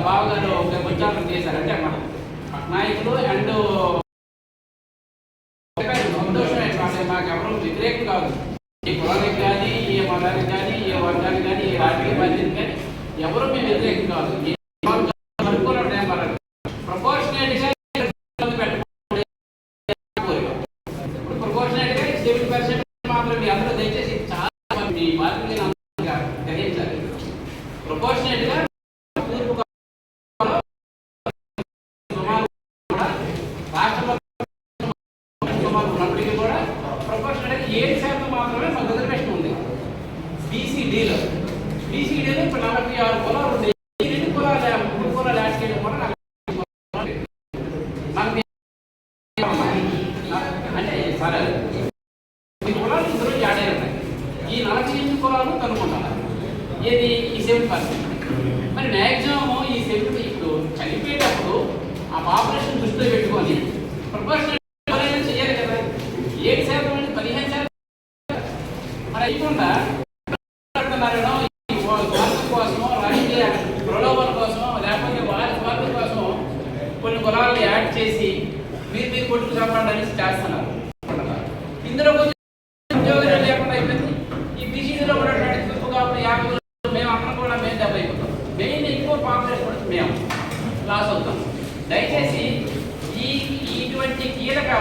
బావగారు ఉద్యోగం చేశారు. అంటే మన నాయకులు అండ్ సంతోషమే, మాకు ఎవరు వ్యతిరేకం కాదు. ఈ కులానికి కానీ, ఏ మతానికి కానీ, ఏ వర్గానికి కానీ, ఏ రాజకీయ పార్టీకి కానీ ఎవరు మేము వ్యతిరేకం కాదు. ప్రపోర్షనేట్గా ప్రపోర్షనేట్గా 70% మాత్రం మీ అందరూ దయచేసి చాలా మీ మార్పుని గ్రహించాలి. ప్రపోర్షనేట్గా రాష్ట్రంలో ఉన్నప్పటికీ కూడా ప్రపోర్షనేట్గా 7% మాత్రమే మాకు రిజర్వేషన్ ఉంది. బీసీడీలో ఇప్పుడు 46 కులాలు ఉంది. ఈ 2 కులాలు 3 కులాలు యాడ్ చేయడం కూడా అంటే సరే ఈ కులాలు ఇందులో యాడ్ అయి ఉన్నాయి. ఈ 48 కులాలు కనుక్కుంటారు. ఏది ఈ 7%. మరి మ్యాక్సిమం ఈ 70 ఇప్పుడు చనిపోయేటప్పుడు ఆ పాపులేషన్ దృష్టిలో పెట్టుకొని ప్రపోర్షనల్ చేయాలి కదా. 7% నుండి 15% మరి అయిపోకుండా స్వార్థం కోసమో, రాజకీయ ప్రలోభాల కోసమో, లేకపోతే వారి స్వార్థం కోసం కొన్ని కులాలను యాడ్ చేసి మీరు కొట్టుకు సంపాదన చేస్తున్నారు. ఇందులో కొంచెం ఉద్యోగాలు లేకుండా అయిపోయింది. ఈ బీసీలో ఉన్నటువంటి తూర్పు కాబట్టి 50 మేము అక్కడ కూడా మేము దెబ్బ అయిపోతాం. మెయిన్ ఎక్కువ పాపులేషన్ కూడా మేము లాస్ అవుతాం. దయచేసి ఇటువంటి కీలక